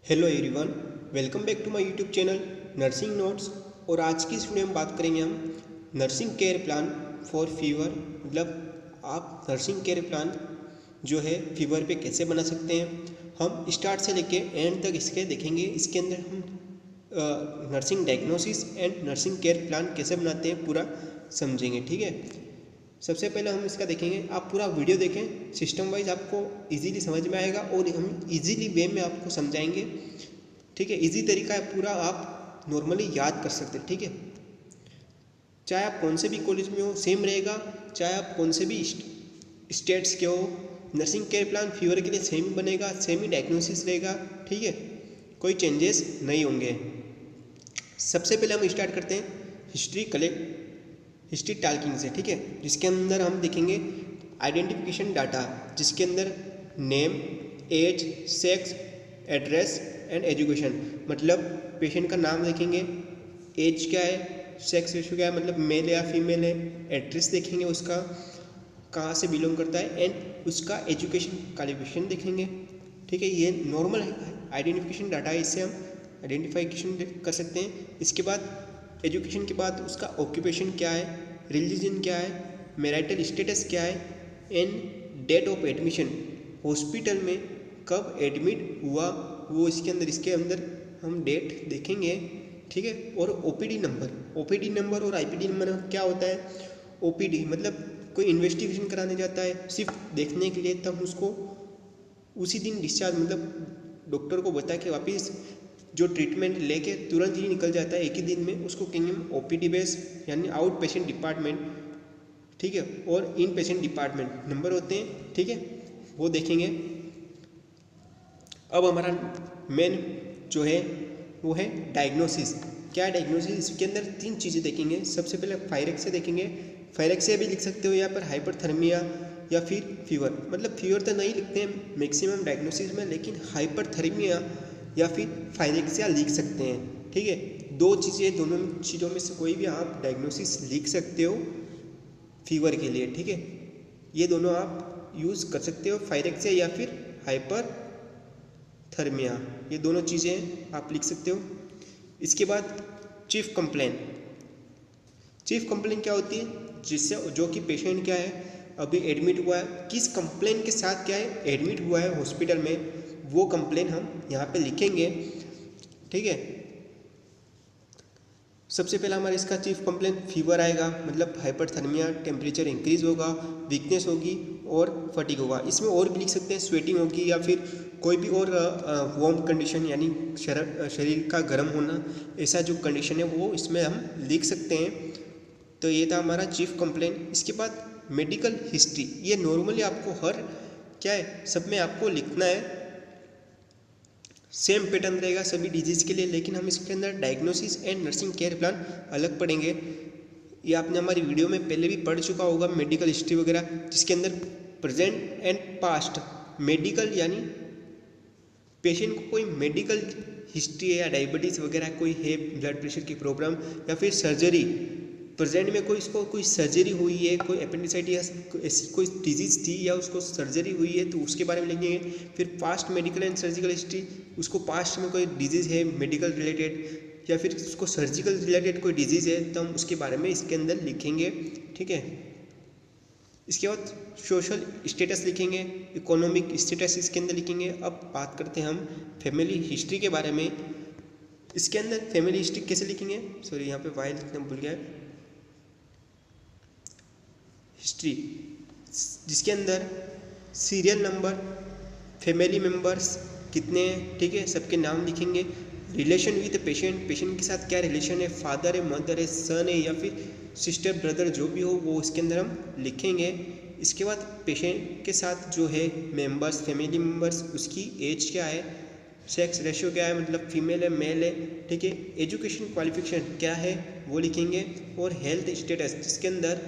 Hello everyone, welcome back to my YouTube channel nursing notes. और आज की इस वीडियो में बात करेंगे हम nursing care plan for fever. मतलब आप नर्सिंग केयर प्लान जो है फीवर पे कैसे बना सकते हैं। हम स्टार्ट से लेके एंड तक इसके देखेंगे। इसके अंदर हम nursing diagnosis and nursing care plan कैसे बनाते हैं पूरा समझेंगे। ठीक है, सबसे पहले हम इसका देखेंगे। आप पूरा वीडियो देखें, सिस्टम वाइज आपको इजीली समझ में आएगा और हम इजीली वे में आपको समझाएंगे। ठीक है, इजी तरीका है पूरा, आप नॉर्मली याद कर सकते हैं। ठीक है, चाहे आप कौन से भी कॉलेज में हो सेम रहेगा, चाहे आप कौन से भी स्टेट्स के हो, नर्सिंग केयर प्लान फीवर के लिए सेम ही बनेगा, सेम ही डायग्नोसिस रहेगा। ठीक है, कोई चेंजेस नहीं होंगे। सबसे पहले हम स्टार्ट करते हैं हिस्ट्री टॉकिंग से। ठीक है, जिसके अंदर हम देखेंगे आइडेंटिफिकेशन डाटा, जिसके अंदर name, age, sex, address and education. मतलब पेशेंट का नाम देखेंगे, एज क्या है, सेक्स रेशियो क्या है, मतलब मेल या फीमेल है, एड्रेस देखेंगे उसका कहाँ से बिलोंग करता है, एंड उसका एजुकेशन क्वालिफिकेशन देखेंगे। ठीक है, ये नॉर्मल आइडेंटिफिकेशन डाटा है, इससे हम आइडेंटिफिकेशन कर सकते हैं। इसके बाद एजुकेशन के बाद उसका ऑक्यूपेशन क्या है, रिलीजन क्या है, मैरिटल स्टेटस क्या है, and date of admission, hospital में कब एडमिट हुआ वो इसके अंदर हम डेट देखेंगे। ठीक है, और ओपीडी नंबर और आईपीडी नंबर क्या होता है। ओपीडी मतलब कोई इन्वेस्टिगेशन कराने जाता है सिर्फ देखने के लिए, तब उसको उसी दिन डिस्चार्ज, मतलब डॉक्टर को बता के वापस जो ट्रीटमेंट लेके तुरंत ही निकल जाता है एक ही दिन में, उसको कहेंगे हम ओपीडी बेस यानी आउट पेशेंट डिपार्टमेंट। ठीक है, और इन पेशेंट डिपार्टमेंट नंबर होते हैं। ठीक है, वो देखेंगे। अब हमारा मेन जो है वो है डायग्नोसिस। क्या है डायग्नोसिस, इसके अंदर तीन चीज़ें देखेंगे। सबसे पहले फायरेक्सिया देखेंगे। फायरेक्सिया भी लिख सकते हो, यहाँ पर हाइपरथर्मिया या फिर फीवर। मतलब फीवर तो नहीं लिखते हैं मैक्सिमम डायग्नोसिस में, लेकिन हाइपरथर्मिया या फिर फायरेक्सिया लिख सकते हैं। ठीक है, दो चीज़ें, दोनों चीज़ों में से कोई भी आप डायग्नोसिस लिख सकते हो फीवर के लिए। ठीक है, ये दोनों आप यूज़ कर सकते हो, फायरेक्सिया या फिर हाइपरथर्मिया, ये दोनों चीज़ें आप लिख सकते हो। इसके बाद चीफ कंप्लेन क्या होती है, जिससे जो कि पेशेंट क्या है अभी एडमिट हुआ है, किस कंप्लेन के साथ क्या है एडमिट हुआ है हॉस्पिटल में, वो कंप्लेन हम यहाँ पे लिखेंगे। ठीक है, सबसे पहला हमारा इसका चीफ कंप्लेन फीवर आएगा, मतलब हाइपरथर्मिया, टेम्परेचर इंक्रीज होगा, वीकनेस होगी और फटीग होगा। इसमें और भी लिख सकते हैं, स्वेटिंग होगी या फिर कोई भी और वार्म कंडीशन यानी शरीर का गर्म होना, ऐसा जो कंडीशन है वो इसमें हम लिख सकते हैं। तो ये था हमारा चीफ कंप्लेन। इसके बाद मेडिकल हिस्ट्री, ये नॉर्मली आपको हर क्या है सब में आपको लिखना है, सेम पैटर्न रहेगा सभी डिजीज़ के लिए, लेकिन हम इसके अंदर diagnosis and nursing care plan अलग पढ़ेंगे। ये आपने हमारी वीडियो में पहले भी पढ़ चुका होगा, मेडिकल हिस्ट्री वगैरह, जिसके अंदर प्रेजेंट एंड पास्ट। मेडिकल यानी पेशेंट को कोई मेडिकल हिस्ट्री है या डायबिटीज़ वगैरह कोई है, ब्लड प्रेशर की प्रॉब्लम, या फिर सर्जरी, प्रेजेंट में कोई सर्जरी हुई है, कोई अपेंडिसाइटिस ऐसी कोई डिजीज़ थी या उसको सर्जरी हुई है तो उसके बारे में लिखेंगे। फिर past medical and surgical history, उसको पास्ट में कोई डिजीज़ है मेडिकल रिलेटेड या फिर उसको सर्जिकल रिलेटेड कोई डिजीज़ है तो हम उसके बारे में इसके अंदर लिखेंगे। ठीक है, इसके बाद सोशल स्टेटस लिखेंगे, इकोनॉमिक स्टेटस इसके अंदर लिखेंगे। अब बात करते हैं हम फैमिली हिस्ट्री के बारे में। इसके अंदर फैमिली हिस्ट्री कैसे लिखेंगे, सॉरी यहाँ पे वाई लिखना भूल गया, हिस्ट्री, जिसके अंदर सीरियल नंबर, फैमिली मेम्बर्स कितने हैं, ठीक है, सबके नाम लिखेंगे। रिलेशन विद पेशेंट के साथ क्या रिलेशन है, फादर है, मदर है, सन है या फिर सिस्टर ब्रदर जो भी हो वो इसके अंदर हम लिखेंगे। इसके बाद पेशेंट के साथ जो है मेंबर्स, फैमिली मेम्बर्स, उसकी एज क्या है, सेक्स रेशियो क्या है, मतलब फीमेल है मेल है। ठीक है, एजुकेशन क्वालिफिकेशन क्या है वो लिखेंगे, और हेल्थ स्टेटस जिसके अंदर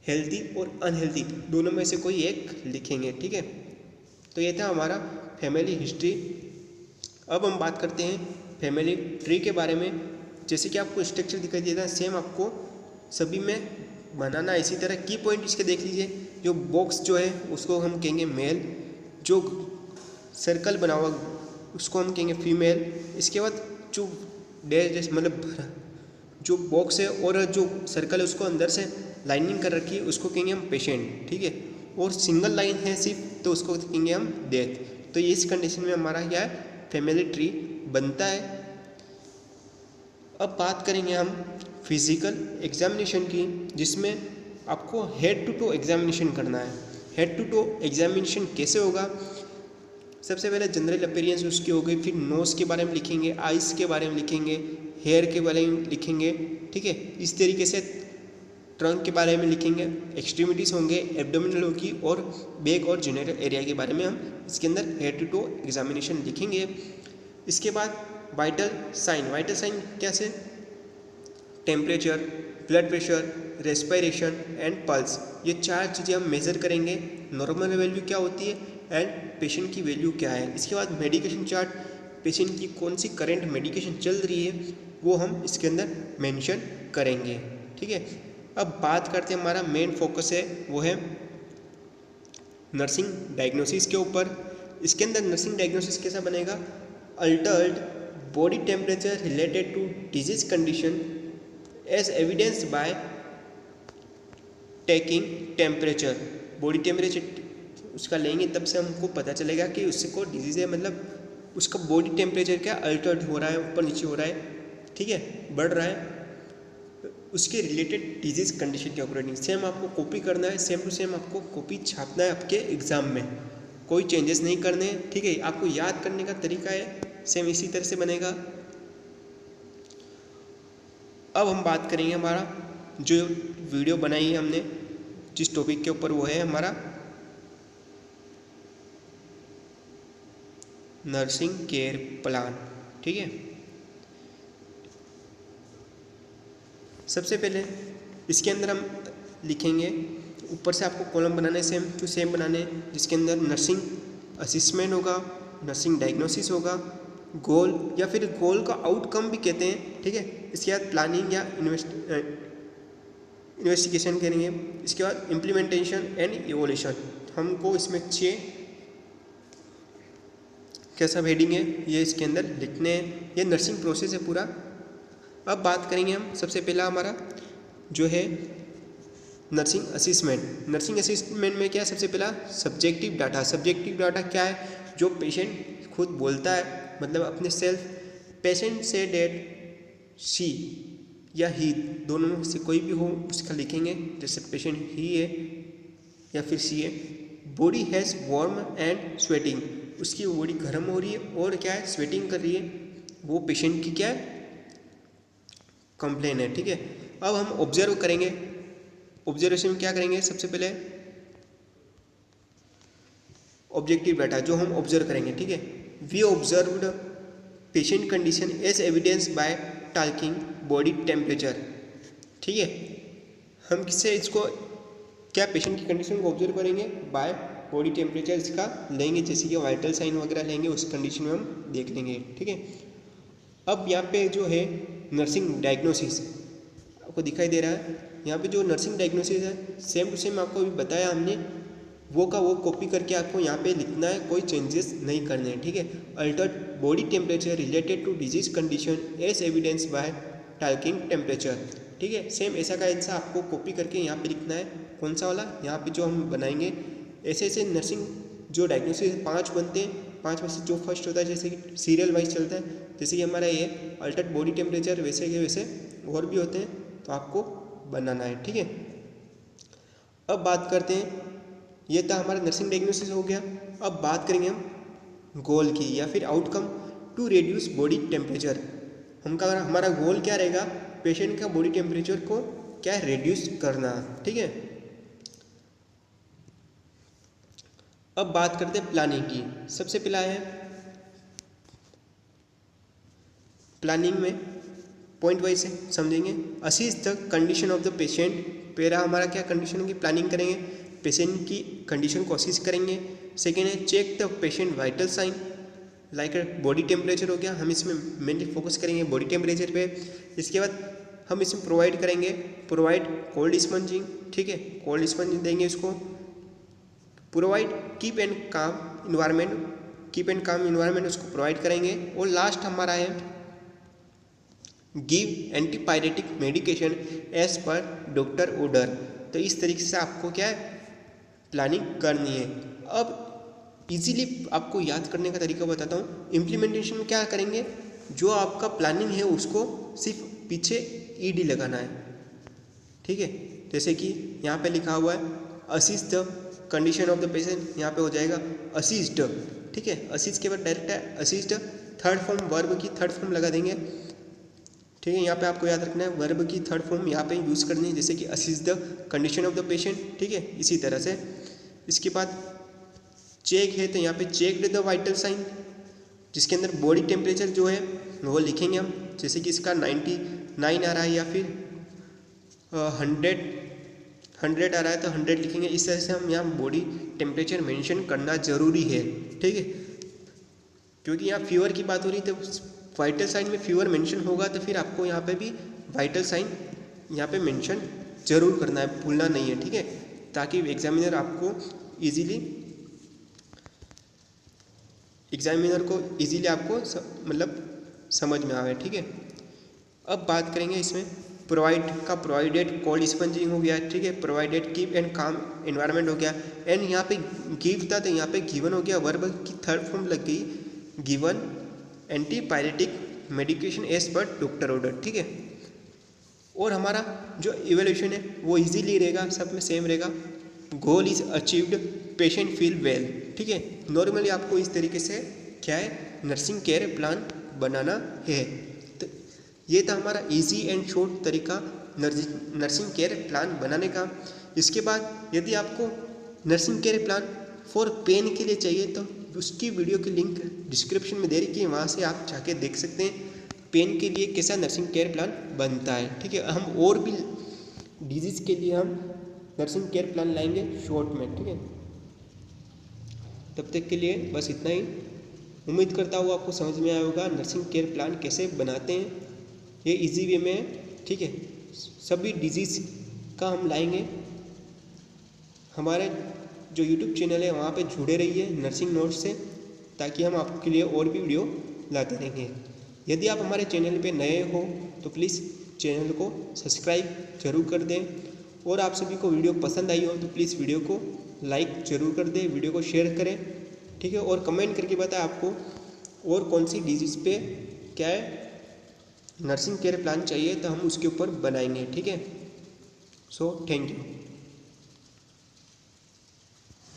हेल्दी और अनहेल्दी दोनों में से कोई एक लिखेंगे। ठीक है, तो ये था हमारा फैमिली हिस्ट्री। अब हम बात करते हैं फैमिली ट्री के बारे में। जैसे कि आपको स्ट्रक्चर दिखाई देता है, सेम आपको सभी में बनाना। इसी तरह की पॉइंट इसके देख लीजिए, जो बॉक्स जो है उसको हम कहेंगे मेल, जो सर्कल बना हुआ उसको हम कहेंगे फीमेल। इसके बाद जो डैश मतलब जो बॉक्स है और जो सर्कल है उसको अंदर से लाइनिंग कर रखी है उसको कहेंगे हम पेशेंट, ठीक है। और सिंगल लाइन है सिर्फ तो उसको कहेंगे हम डेथ। तो ये इस कंडीशन में हमारा क्या है, फैमिली ट्री बनता है। अब बात करेंगे हम फिजिकल एग्जामिनेशन की, जिसमें आपको हेड टू टो एग्जामिनेशन करना है। हेड टू टो एग्जामिनेशन कैसे होगा, सबसे पहले जनरल अपीयरेंस उसकी हो गई, फिर नोज के बारे में लिखेंगे, आइज़ के बारे में लिखेंगे, हेयर के बारे में लिखेंगे, ठीक है। इस तरीके से ट्रंक के बारे में लिखेंगे, एक्सट्रीमिटीज़ होंगे, एब्डोमिनल होगी और बैक और जेनिटल एरिया के बारे में हम इसके अंदर हेड टू टो एग्जामिनेशन लिखेंगे। इसके बाद वाइटल साइन कैसे, temperature, blood pressure, respiration and pulse, ये 4 चीज़ें हम मेज़र करेंगे। नॉर्मल वैल्यू क्या होती है एंड पेशेंट की वैल्यू क्या है। इसके बाद मेडिकेशन चार्ट, पेशेंट की कौन सी करंट मेडिकेशन चल रही है वो हम इसके अंदर मेंशन करेंगे, ठीक है। अब बात करते हैं, हमारा मेन फोकस है वो है नर्सिंग डायग्नोसिस के ऊपर। इसके अंदर नर्सिंग डायग्नोसिस कैसा बनेगा, altered body temperature related to disease condition as evidence by taking temperature. Body temperature उसका लेंगे तब से हमको पता चलेगा कि उसको डिजीज़ है, मतलब उसका बॉडी टेम्परेचर क्या अल्टर्ड हो रहा है, ऊपर नीचे हो रहा है, ठीक है, बढ़ रहा है, उसके रिलेटेड डिजीज़ कंडीशन के अकॉर्डिंग। सेम आपको कॉपी करना है, सेम टू सेम आपको कॉपी छापना है आपके एग्ज़ाम में, कोई चेंजेस नहीं करने हैं, ठीक है। आपको याद करने का तरीका है सेम इसी तरह से बनेगा। अब हम बात करेंगे, हमारा जो वीडियो बनाई है हमने जिस टॉपिक के ऊपर, वो है हमारा नर्सिंग केयर प्लान, ठीक है। सबसे पहले इसके अंदर हम लिखेंगे, ऊपर से आपको कॉलम बनाने सेम टू सेम बनाने, जिसके अंदर नर्सिंग असिस्मेंट होगा, नर्सिंग डायग्नोसिस होगा, गोल या फिर गोल का आउटकम भी कहते हैं, ठीक है। इसके बाद प्लानिंग या इन्वेस्टिगेशन करेंगे। इसके बाद इम्प्लीमेंटेशन एंड इवोल्यूशन, हमको इसमें 6 कैसा हेडिंग है ये इसके अंदर लिखने हैं। ये नर्सिंग प्रोसेस है पूरा। अब बात करेंगे हम, सबसे पहला हमारा जो है नर्सिंग असिस्मेंट। नर्सिंग असिस्मेंट में क्या है, सबसे पहला सब्जेक्टिव डाटा। सब्जेक्टिव डाटा क्या है, जो पेशेंट खुद बोलता है, मतलब अपने सेल्फ, पेशेंट से डेट शी या ही, दोनों में से कोई भी हो उसका लिखेंगे। जैसे पेशेंट ही है या फिर सी है। Body has warm and sweating, उसकी बॉडी गर्म हो रही है और क्या है, स्वेटिंग कर रही है, वो पेशेंट की क्या है, कंप्लेन है, ठीक है। अब हम ऑब्जर्व करेंगे। ऑब्जर्वेशन में क्या करेंगे, सबसे पहले ऑब्जेक्टिव डाटा जो हम ऑब्जर्व करेंगे, ठीक है। We observed patient condition as evidence by talking body temperature, ठीक है। हम किससे इसको क्या पेशेंट की कंडीशन को ऑब्जर्व करेंगे, बाय बॉडी टेम्परेचर इसका लेंगे, जैसे कि वाइटल साइन वगैरह लेंगे, उस कंडीशन में हम देख लेंगे, ठीक है। अब यहाँ पे जो है नर्सिंग डायग्नोसिस आपको दिखाई दे रहा है, यहाँ पे जो नर्सिंग डायग्नोसिस है सेम टू सेम आपको अभी बताया हमने, वो का वो कॉपी करके आपको यहाँ पे लिखना है, कोई चेंजेस नहीं करने हैं, ठीक है। Altered body temperature related to disease condition as evidence by talking temperature, ठीक है। सेम ऐसा का ऐसा आपको कॉपी करके यहाँ पे लिखना है। कौन सा वाला, यहाँ पे जो हम बनाएंगे, ऐसे ऐसे नर्सिंग जो डायग्नोसिस 5 बनते हैं, 5 में से जो फर्स्ट होता है, जैसे कि सीरियल वाइज चलता है, जैसे कि हमारा ये अल्टर्ड बॉडी टेम्परेचर, वैसे के वैसे और भी होते हैं, तो आपको बनाना है, ठीक है। अब बात करते हैं, ये था हमारा नर्सिंग डायग्नोसिस हो गया। अब बात करेंगे हम गोल की या फिर outcome, to reduce body temperature. हमारा गोल क्या रहेगा, पेशेंट का बॉडी टेम्परेचर को क्या रिड्यूस करना, ठीक है। अब बात करते हैं प्लानिंग की। सबसे पहला है प्लानिंग में पॉइंट वाइज समझेंगे। Assess the condition of the patient, पहला हमारा क्या कंडीशन की प्लानिंग करेंगे, पेशेंट की कंडीशन को असीज करेंगे। सेकेंड है check the patient vital sign, like body temperature हो गया, हम इसमें मेनली फोकस करेंगे बॉडी टेम्परेचर पे। इसके बाद हम इसमें प्रोवाइड करेंगे, प्रोवाइड कोल्ड स्पंजिंग, ठीक है, कोल्ड स्पंजिंग देंगे इसको। Provide keep and calm environment, keep and calm environment उसको प्रोवाइड करेंगे। और लास्ट हमारा है give antipyretic medication as per doctor order. तो इस तरीके से आपको क्या है प्लानिंग करनी है। अब इजीली आपको याद करने का तरीका बताता हूँ। इम्प्लीमेंटेशन में क्या करेंगे, जो आपका प्लानिंग है उसको सिर्फ पीछे ईडी लगाना है, ठीक है। जैसे कि यहाँ पे लिखा हुआ है assist the condition of the patient, यहाँ पे हो जाएगा असिस्ट, ठीक है। असिस्ट के बाद डायरेक्ट है असिस्ट, थर्ड फॉर्म वर्ब की थर्ड फॉर्म लगा देंगे, ठीक है। यहाँ पे आपको याद रखना है वर्ब की थर्ड फॉर्म यहाँ पे यूज़ करनी है, जैसे कि assist the condition of the patient, ठीक है। इसी तरह से इसके बाद चेक है तो यहाँ पे चेक द वाइटल साइन, जिसके अंदर बॉडी टेम्परेचर जो है वो लिखेंगे हम, जैसे कि इसका 99 आ रहा है या फिर 100 आ रहा है तो 100 लिखेंगे। इस तरह से हम यहाँ बॉडी टेम्परेचर मेंशन करना ज़रूरी है, ठीक है। क्योंकि यहाँ फीवर की बात हो रही है तो वाइटल साइन में फीवर मेंशन होगा, तो फिर आपको यहाँ पे भी वाइटल साइन यहाँ पे मेंशन जरूर करना है, भूलना नहीं है, ठीक है। ताकि एग्जामिनर को इजीली आपको मतलब समझ में आवे, ठीक है। अब बात करेंगे इसमें प्रोवाइडेड कोल्ड स्पंजिंग हो गया, ठीक है। प्रोवाइडेड कीप एंड काम एनवायरनमेंट हो गया, एंड यहाँ पे गिव था तो यहाँ पे गिवन हो गया, वर्ब की थर्ड फॉर्म लग गई given antipyretic medication as per doctor order, ठीक है। और हमारा जो इवैल्यूएशन है वो इजीली रहेगा, सब में सेम रहेगा। Goal is achieved, patient feel well, ठीक है। नॉर्मली आपको इस तरीके से क्या है नर्सिंग केयर प्लान बनाना है। तो ये था हमारा इजी एंड शॉर्ट तरीका नर्सिंग केयर प्लान बनाने का। इसके बाद यदि आपको nursing care plan for pain के लिए चाहिए तो उसकी वीडियो की लिंक डिस्क्रिप्शन में दे रखी है, वहाँ से आप जाके देख सकते हैं पेन के लिए कैसा नर्सिंग केयर प्लान बनता है, ठीक है। हम और भी डिजीज़ के लिए हम नर्सिंग केयर प्लान लाएंगे शॉर्ट में, ठीक है। तब तक के लिए बस इतना ही। उम्मीद करता हूँ आपको समझ में आया होगा नर्सिंग केयर प्लान कैसे बनाते हैं, ये इजी वे में है, ठीक है। सभी डिजीज़ का हम लाएंगे। हमारे जो यूट्यूब चैनल है वहाँ पे जुड़े रहिए नर्सिंग नोट्स से, ताकि हम आपके लिए और भी वीडियो लाते रहेंगे। यदि आप हमारे चैनल पे नए हो तो प्लीज़ चैनल को सब्सक्राइब जरूर कर दें, और आप सभी को वीडियो पसंद आई हो तो प्लीज़ वीडियो को लाइक ज़रूर कर दें, वीडियो को शेयर करें, ठीक है। और कमेंट करके बताएं आपको और कौन सी डिजीज़ पे क्या है नर्सिंग केयर प्लान चाहिए, तो हम उसके ऊपर बनाएंगे, ठीक है। So thank you.